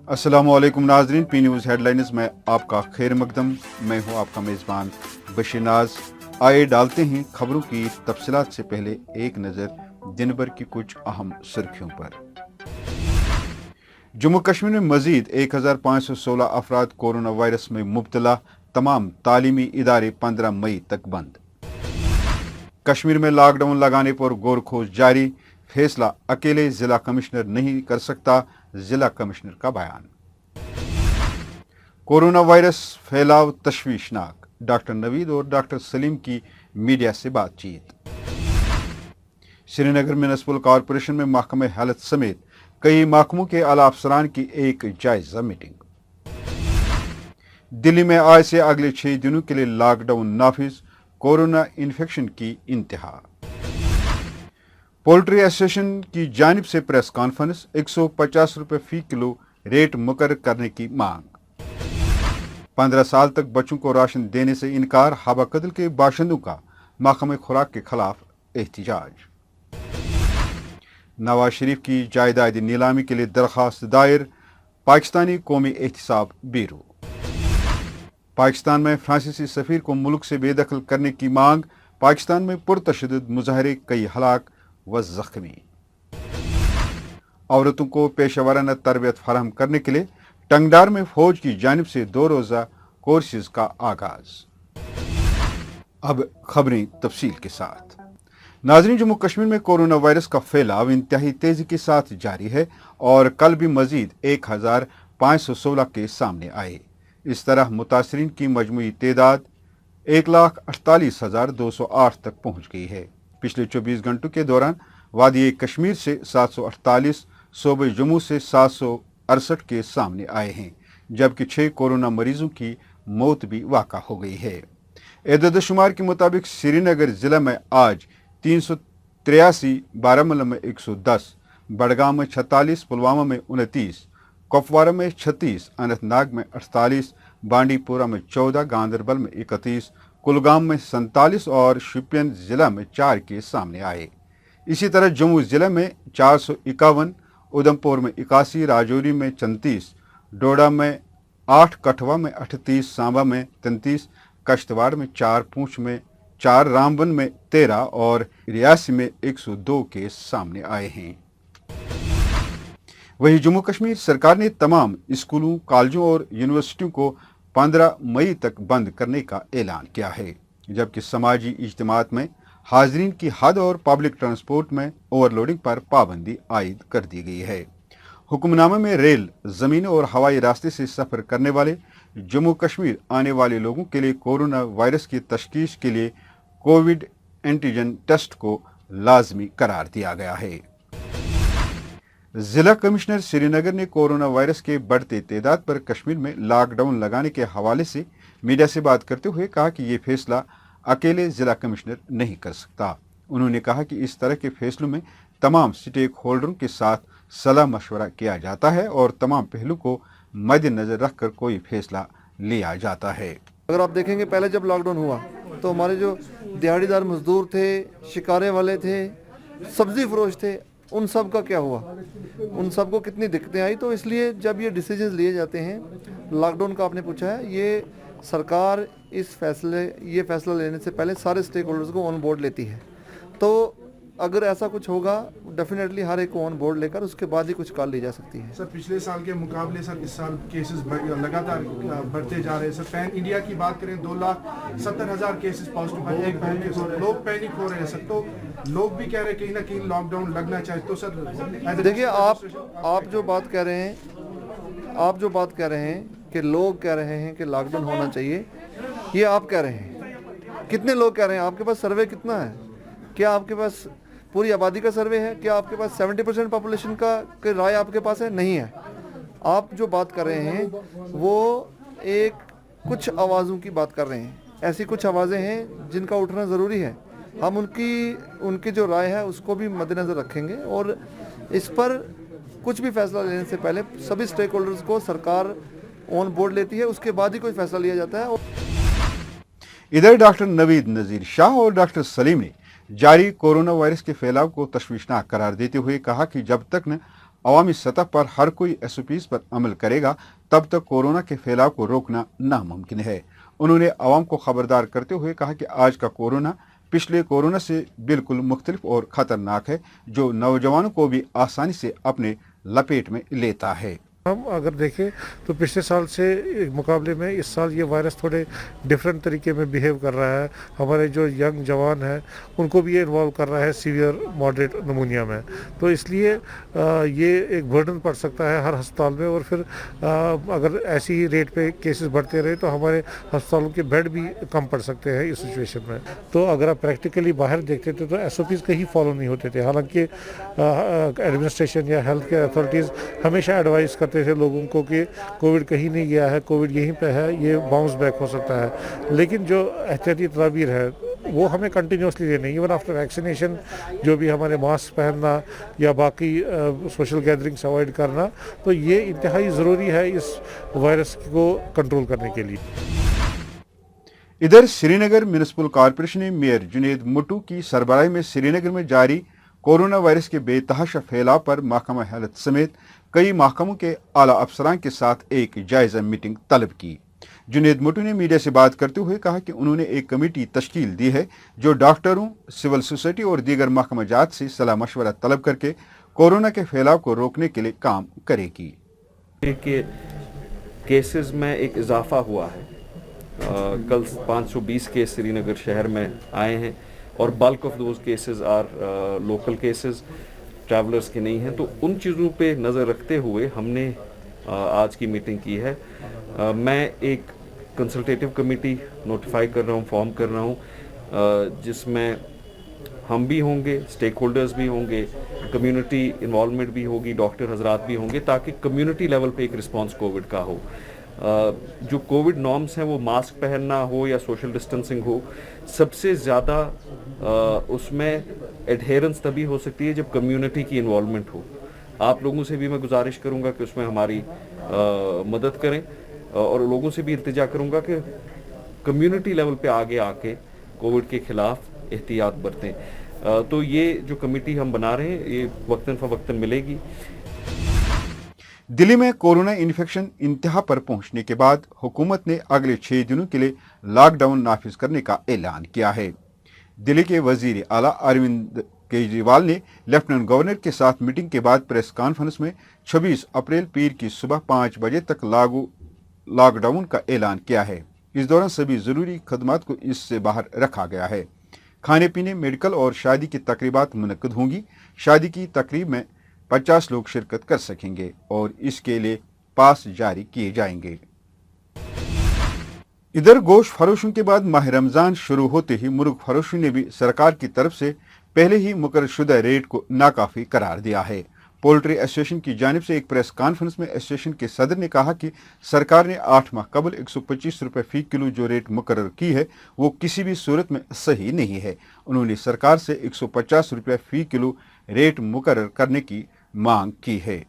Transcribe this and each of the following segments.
अस्सलामुअलैकुम नाजरीन, P news headlines में आपका खैर मकदम। मैं हूं आपका मेज़बान बशीर नाज। आइए डालते हैं खबरों की तफसीलात से पहले एक नज़र दिन भर की कुछ अहम सुर्खियों पर। जम्मू कश्मीर में मजीद 1516 अफराद कोरोना वायरस में मुब्तला, तमाम तालीमी इदारे 15 मई तक बंद। कश्मीर में लॉकडाउन लगाने पर गौर खोज जारी, फैसला अकेले जिला कमिश्नर नहीं कर सकता, जिला कमिश्नर का बयान। कोरोना वायरस फैलाव तशवीशनाक, डॉक्टर नवीद और डॉक्टर सलीम की मीडिया से बातचीत। श्रीनगर म्यूनिसिपल कॉरपोरेशन में महकमे हेल्थ समेत कई महकमों के आला अफसरान की एक जायजा मीटिंग। दिल्ली में आज से अगले 6 दिनों के लिए लॉकडाउन नाफिज, कोरोना इन्फेक्शन की इंतहा। पोल्ट्री एसोसिएशन की जानिब से प्रेस कॉन्फ्रेंस, 150 रुपये फी किलो रेट मुकर्रर करने की मांग। 15 साल तक बच्चों को राशन देने से इनकार, हबा कदल के बाशिंदों का महकमे खुराक के खिलाफ एहतिजाज। नवाज शरीफ की जायदाद नीलामी के लिए दरख्वास्त दायर, पाकिस्तानी कौमी एहतिसाब ब्यूरो। पाकिस्तान में फ्रांसीसी सफीर को मुल्क से बेदखल करने की मांग, पाकिस्तान में पुरतशद्दुद मुजाहरे, कई हलाक व जख्मी। औरतों को पेशेवराना तरबियत फराहम करने के लिए टंगडार में फौज की जानिब से 2 रोज़ा कोर्सेज का आगाज। अब खबरें तफसील के साथ। नाज़रीन, जम्मू कश्मीर में कोरोना वायरस का फैलाव इंतहाई तेजी के साथ जारी है और कल भी मजीद 1516 केस सामने आए। इस तरह मुतासरीन की मजमूई तादाद 1,48,208 तक पहुंच गई है। पिछले 24 घंटों के दौरान वादी कश्मीर से 748, सूबे जम्मू से 768 केस सामने आए हैं, जबकि 6 कोरोना मरीजों की मौत भी वाक़ा हो गई है। एदद शुमार के मुताबिक श्रीनगर जिला में आज 383, बारामूला में 110, बडगाम में 46, पुलवामा में 29, कुपवारा में 36, अनंतनाग में 48, बांडीपुरा में 14, गांदरबल में 31, कुलगाम में 47 और शोपियान जिला में 4 केस सामने आए। इसी तरह जम्मू जिला में 451, उधमपुर में 81, राजौरी में 34, डोडा में 8, कठवा में 38, सांबा में 33, कश्तवाड़ में 4, पूंछ में 4, रामबन में 13 और रियासी में 102 केस सामने आए हैं। वहीं जम्मू कश्मीर सरकार ने तमाम स्कूलों, कॉलेजों और यूनिवर्सिटियों को 15 मई तक बंद करने का ऐलान किया है, जबकि समाजी इज्तिमात में हाजरीन की हद और पब्लिक ट्रांसपोर्ट में ओवरलोडिंग पर पाबंदी आयद कर दी गई है। हुक्मनामे में रेल, जमीन और हवाई रास्ते से सफर करने वाले जम्मू कश्मीर आने वाले लोगों के लिए कोरोना वायरस की तशखीस के लिए कोविड एंटीजन टेस्ट को लाजमी करार दिया गया है। जिला कमिश्नर श्रीनगर ने कोरोना वायरस के बढ़ते तादाद पर कश्मीर में लॉकडाउन लगाने के हवाले से मीडिया से बात करते हुए कहा कि ये फैसला अकेले जिला कमिश्नर नहीं कर सकता। उन्होंने कहा कि इस तरह के फैसलों में तमाम स्टेक होल्डरों के साथ सलाह मशवरा किया जाता है और तमाम पहलू को मद्देनजर रखकर कोई फैसला लिया जाता है। अगर आप देखेंगे, पहले जब लॉकडाउन हुआ तो हमारे जो दिहाड़ीदार मजदूर थे, शिकारे वाले थे, सब्जी फरोश थे, उन सब का क्या हुआ, उन सब को कितनी दिक्कतें आई। तो इसलिए जब ये डिसीजंस लिए जाते हैं, लॉकडाउन का आपने पूछा है, ये सरकार ये फैसला लेने से पहले सारे स्टेक होल्डर्स को ऑन बोर्ड लेती है। तो अगर ऐसा कुछ होगा, डेफिनेटली हर एक को ऑन बोर्ड लेकर उसके बाद ही कुछ कॉल ली जा सकती है। सर, पिछले साल के मुकाबले सर इस साल केसेस लगातार बढ़ते जा रहे हैं। सर, पैन इंडिया की बात करें, 2,70,000 केसेस पॉजिटिव हैं एक दिन के। सर, लोग पैनिक हो रहे हैं। सर, तो लोग भी कह रहे हैं कहीं ना कहीं लॉकडाउन लगना चाहिए। तो सर देखिए, आप जो बात कह रहे हैं कि लोग कह रहे हैं कि लॉकडाउन होना चाहिए, ये आप कह रहे हैं। कितने लोग कह रहे हैं? आपके पास सर्वे कितना है? क्या आपके पास पूरी आबादी का सर्वे है? क्या आपके पास 70% पॉपुलेशन का राय आपके पास है? नहीं है। आप जो बात कर रहे हैं वो एक कुछ आवाज़ों की बात कर रहे हैं। ऐसी कुछ आवाज़ें हैं जिनका उठना ज़रूरी है। हम उनकी जो राय है उसको भी मद्देनज़र रखेंगे और इस पर कुछ भी फैसला लेने से पहले सभी स्टेक होल्डर्स को सरकार ऑन बोर्ड लेती है, उसके बाद ही कोई फैसला लिया जाता है। इधर डॉक्टर नवीद नज़ीर शाह और डॉक्टर सलीम ने जारी कोरोना वायरस के फैलाव को तशवीशनाक करार देते हुए कहा कि जब तक न अवामी सतह पर हर कोई SOPs पर अमल करेगा तब तक कोरोना के फैलाव को रोकना नामुमकिन है। उन्होंने अवाम को खबरदार करते हुए कहा कि आज का कोरोना पिछले कोरोना से बिल्कुल मुख्तलिफ और ख़तरनाक है, जो नौजवानों को भी आसानी से अपने लपेट में लेता है। हम अगर देखें तो पिछले साल से मुकाबले में इस साल ये वायरस थोड़े डिफरेंट तरीके में बिहेव कर रहा है। हमारे जो यंग जवान हैं उनको भी ये इन्वॉल्व कर रहा है सीवियर मॉडरेट नमूनिया में, तो इसलिए ये एक बर्डन पड़ सकता है हर अस्पताल में। और फिर अगर ऐसी ही रेट पे केसेस बढ़ते रहे तो हमारे अस्पतालों के बेड भी कम पड़ सकते हैं इस सिचुएशन में। तो अगर आप प्रैक्टिकली बाहर देखते थे तो SOPs कहीं फॉलो नहीं होते थे, हालांकि एडमिनिस्ट्रेशन या हेल्थ केयर अथॉरिटीज़ हमेशा एडवाइस करते थे लोगों को कि कोविड कहीं नहीं गया है, कोविड यहीं पे है, ये बाउंस बैक हो सकता है। लेकिन जो एहतियाती तदाबीर है वो हमें कंटिन्यूसली लेनी, इवन आफ्टर वैक्सीनेशन, जो भी हमारे मास्क पहनना या बाकी सोशल गैदरिंग्स अवॉइड करना, तो ये इंतहाई ज़रूरी है इस वायरस को कंट्रोल करने के लिए। इधर श्रीनगर म्यूनिसिपल कॉरपोरेशन ने मेयर जुनेद मुट्टू की सरबराही में श्रीनगर में जारी कोरोना वायरस के बेतहाशा फैलाव पर महकमा हेल्थ समेत कई महकमों के आला अफसरान के साथ एक जायजा मीटिंग तलब की। जुनेद मुट्टू ने मीडिया से बात करते हुए कहा कि उन्होंने एक कमेटी तश्कील दी है जो डॉक्टरों, सिविल सोसाइटी और दीगर महकमा जात से सलाह मशवरा तलब करके कोरोना के फैलाव को रोकने के लिए काम करेगी। केसेस में एक इजाफा हुआ है, कल 520 केस श्रीनगर शहर में आए हैं और bulk of those cases are local cases, travellers के नहीं हैं। तो उन चीज़ों पे नज़र रखते हुए हमने आज की मीटिंग की है। मैं एक कंसल्टेटिव कमेटी नोटिफाई कर रहा हूँ, फॉर्म कर रहा हूँ, जिसमें हम भी होंगे, स्टेक होल्डर्स भी होंगे, कम्युनिटी इन्वॉल्वमेंट भी होगी, डॉक्टर हजरात भी होंगे, ताकि कम्युनिटी लेवल पे एक रिस्पांस कोविड का हो। जो कोविड नॉर्म्स हैं वो मास्क पहनना हो या सोशल डिस्टेंसिंग हो, सबसे ज़्यादा उसमें एडहेरेंस तभी हो सकती है जब कम्युनिटी की इन्वॉल्वमेंट हो। आप लोगों से भी मैं गुजारिश करूंगा कि उसमें हमारी मदद करें और लोगों से भी इल्तिजा करूंगा कि कम्युनिटी लेवल पे आगे आके कोविड के खिलाफ एहतियात बरतें। तो ये जो कमेटी हम बना रहे हैं ये वक्तन फ़वक्तन मिलेगी। दिल्ली में कोरोना इन्फेक्शन इंतहा पर पहुंचने के बाद हुकूमत ने अगले 6 दिनों के लिए लॉकडाउन नाफिज करने का ऐलान किया है। दिल्ली के वजीर आला अरविंद केजरीवाल ने लेफ्टिनेंट गवर्नर के साथ मीटिंग के बाद प्रेस कॉन्फ्रेंस में 26 अप्रैल पीर की सुबह 5 बजे तक लागू लॉकडाउन का ऐलान किया है। इस दौरान सभी जरूरी खदमात को इससे बाहर रखा गया है। खाने पीने, मेडिकल और शादी की तकरीबात मुनक्कद होंगी। शादी की तकरीब में 50 लोग शिरकत कर सकेंगे और इसके लिए पास जारी किए जाएंगे। इधर गोश्त फरोशों के बाद माह रमजान शुरू होते ही मुर्ग फरोशों ने भी सरकार की तरफ से पहले ही मुकर्रर शुदा रेट को नाकाफी करार दिया है। पोल्ट्री एसोसिएशन की जानिब से एक प्रेस कॉन्फ्रेंस में एसोसिएशन के सदर ने कहा कि सरकार ने 8 माह कबल 125 रुपये फी किलो जो रेट मुकर्रर की है वो किसी भी सूरत में सही नहीं है। उन्होंने सरकार से 150 रुपये फी किलो रेट मुकर्रर करने की मांग की है।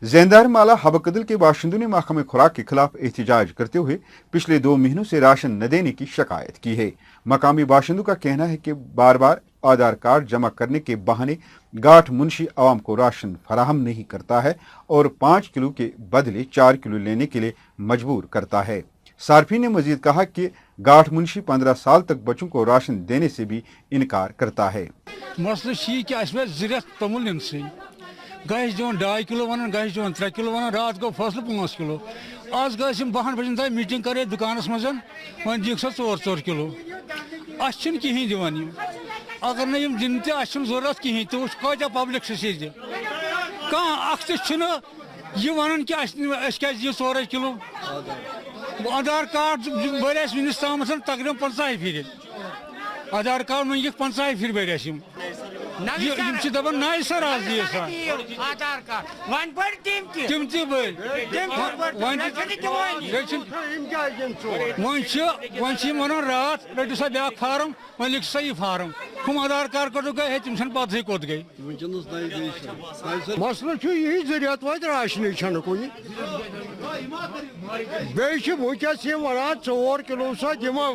ज़ैनदार माला हबकदल के बाशिंदों ने महकमे खुराक के खिलाफ एहतजाज करते हुए पिछले 2 महीनों से राशन न देने की शिकायत की है। मकामी बाशिंदों का कहना है कि बार बार आधार कार्ड जमा करने के बहाने गाठ मुंशी आवाम को राशन फराहम नहीं करता है और 5 किलो के बदले 4 किलो लेने के लिए मजबूर करता है। सार्फी ने मजीद कहा कि गाठ मुंशी 15 साल तक बच्चों को राशन देने से भी इनकार करता है। गैस दिवन 2.5 किलो वन, गैस दिवन 3 किलो वन, रात गो फैसले 5 किलो। आज गए 12 बजन तक मीटिंग करे दुकानस मजन, वन दिख 4 किलो। अच्छन कहीं दिवान अगर न दिन तन जरूरत कहीं तो क्या पब्लिक से कह ये वन कि 4 किलो। आधार कार्ड बरस वनस तम तकरीबन 50 फिर आधार कार्ड मंगिक 50 फिर बरस दपान नए सर आज आधार कार्ड वन वन रात रटो सा ब्या फार्म वन लिख सा यह फार्म महकुम आधार कार्ड कटो गए है तुम पत कोत गई मसला यही जरियत वत राशन छन कुन बेस वस वन 4 किलो सा दिमा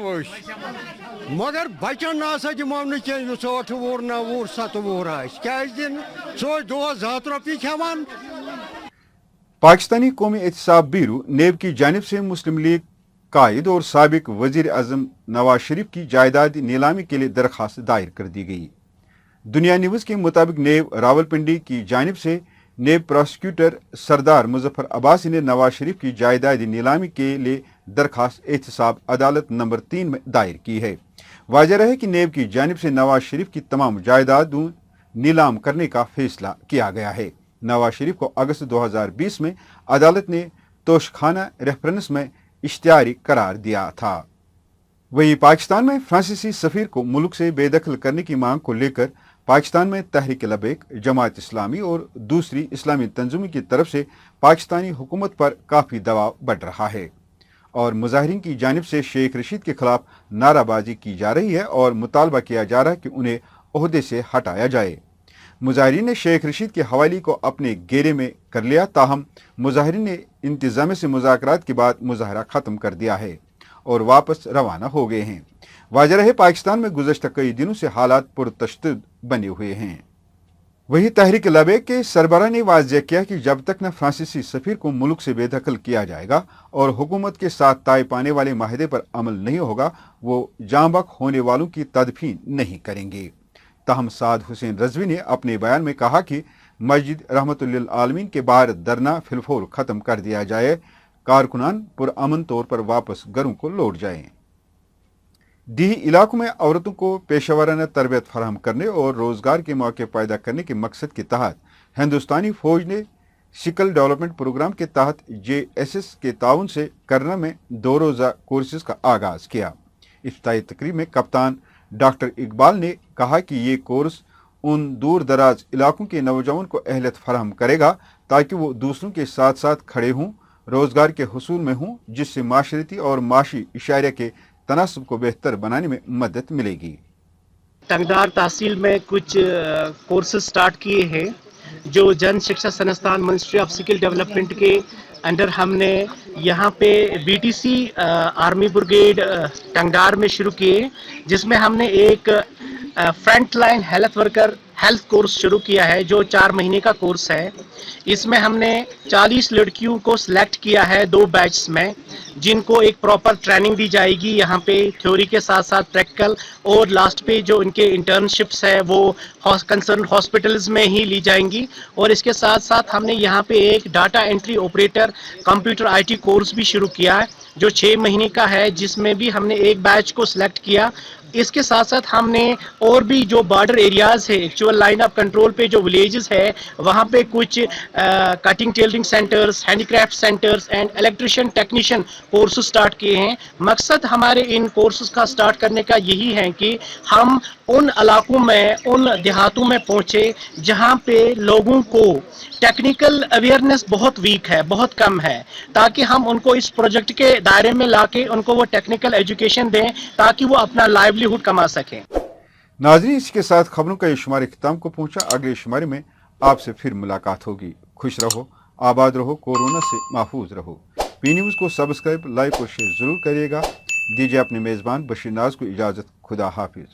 मगर बचन ना दिमा कह 8 वुर 9 वुर 7 वुर क्या दिन सो दो 100 रुपये खेवान। पाकिस्तानी कौमी एहतसाब ब्यूरो नेब की जानिब से मुस्लिम लीग कायद और साबिक वजीर आजम नवाज शरीफ की जायदाद नीलामी के लिए दरख्वास्त दायर कर दी गई। दुनिया न्यूज़ के मुताबिक नेब रावलपिंडी की जानिब से नेब प्रोसिक्यूटर सरदार मुजफ्फर अब्बासी ने नवाज शरीफ की जायदाद नीलामी के लिए दरख्वास्त एहतसाब अदालत नंबर 3 में दायर की है। वाज़ेह है कि नेब की जानिब से नवाज शरीफ की तमाम जायदादों नीलाम करने का फैसला किया गया है। नवाज शरीफ को अगस्त 2020 में अदालत ने तोशखाना रेफरेंस में इश्तिहारी करार दिया था। वहीं पाकिस्तान में फ्रांसीसी सफीर को मुल्क से बेदखल करने की मांग को लेकर पाकिस्तान में तहरीक लबैक, जमात इस्लामी और दूसरी इस्लामी तंजीमों की तरफ से पाकिस्तानी हुकूमत पर काफ़ी दबाव बढ़ रहा है और मुजाहिरीन की जानिब से शेख रशीद के खिलाफ नाराबाजी की जा रही है और मुतालबा किया जा रहा है कि उन्हें ओहदे से हटाया जाए। मुजाहिरीन ने शेख रशीद के हवाली को अपने घेरे में कर लिया, ताहम मुजाहिरीन ने इंतजाम से मुज़ाकरात के बाद मुजाहरा ख़त्म कर दिया है और वापस रवाना हो गए हैं। वाज़ेह है पाकिस्तान में गुज़श्ता कई दिनों से हालात पुरतशद्दुद बने हुए हैं। वही तहरीक लबैक के सरबराह ने वाज़ेह किया कि जब तक न फ्रांसीसी सफीर को मुल्क से बेदखल किया जाएगा और हुकूमत के साथ तय पाने वाले माहदे पर अमल नहीं होगा, वो जांबक होने वालों की तदफीन नहीं करेंगे। ताहम साद हुसैन रजवी ने अपने बयान में कहा कि मस्जिद रहमतुल्लिल आलमीन के बाहर धरना फिलफौर ख़त्म कर दिया जाए, कारकुनान पुरअमन तौर पर वापस घरों को लौट जाएं। दी इलाकों में औरतों को पेशेवराना तरबियत फराहम करने और रोज़गार के मौके पैदा करने के मकसद के तहत हिंदुस्तानी फ़ौज ने स्किल डेवलपमेंट प्रोग्राम के तहत JSS के ताउन से करना में 2 रोज़ा कोर्सेज का आगाज़ किया। इफ्ताही तकरीब में कप्तान डॉक्टर इकबाल ने कहा कि ये कोर्स उन दूर दराज इलाकों के नौजवान को अहलियत फराहम करेगा ताकि वो दूसरों के साथ साथ खड़े हों, रोज़गार के हुसूल में हों, जिससे माशरती और माशी इशारे के तनासब को बेहतर बनाने में मदद मिलेगी। टंगदार तहसील में कुछ कोर्सेज स्टार्ट किए हैं जो जन शिक्षा संस्थान मिनिस्ट्री ऑफ स्किल डेवलपमेंट के अंडर हमने यहाँ पे BTC आर्मी ब्रिगेड टंगदार में शुरू किए, जिसमें हमने एक front line health worker health course शुरू किया है जो 4 महीने का कोर्स है। इसमें हमने 40 लड़कियों को सिलेक्ट किया है 2 बैच में, जिनको एक प्रॉपर ट्रेनिंग दी जाएगी यहाँ पे थ्योरी के साथ साथ प्रैक्टिकल, और लास्ट पे जो इनके इंटर्नशिप्स है वो कंसर्न हॉस्पिटल्स में ही ली जाएंगी। और इसके साथ साथ हमने यहाँ पे एक data entry operator computer IT course भी शुरू किया है जो 6 महीने का है, जिसमें भी हमने एक बैच को सिलेक्ट किया। इसके साथ साथ हमने और भी जो बॉर्डर एरियाज़ है, एक्चुअल लाइन ऑफ कंट्रोल पे जो विलेजेस है, वहाँ पे कुछ cutting tailoring centres, handicraft centres and electrician technician course start किए हैं। मकसद हमारे इन कोर्सेज का स्टार्ट करने का यही है कि हम उन इलाकों में, उन देहातों में पहुँचे जहाँ पे लोगों को टेक्निकल अवेयरनेस बहुत वीक है, बहुत कम है, ताकि हम उनको इस प्रोजेक्ट के दायरे में लाके उनको वो टेक्निकल एजुकेशन दें ताकि वो अपना लाइवलीहुड कमा सकें। नाज़रीन, इसके साथ खबरों का ये शुमार इख्तिताम को पहुंचा। अगले शुमारे में आपसे फिर मुलाकात होगी। खुश रहो, आबाद रहो, कोरोना से महफूज रहो। P न्यूज़ को सब्सक्राइब, लाइक और शेयर जरूर करिएगा। दीजिए अपने मेज़बान बशीर नाज को इजाज़त। खुदा हाफिज।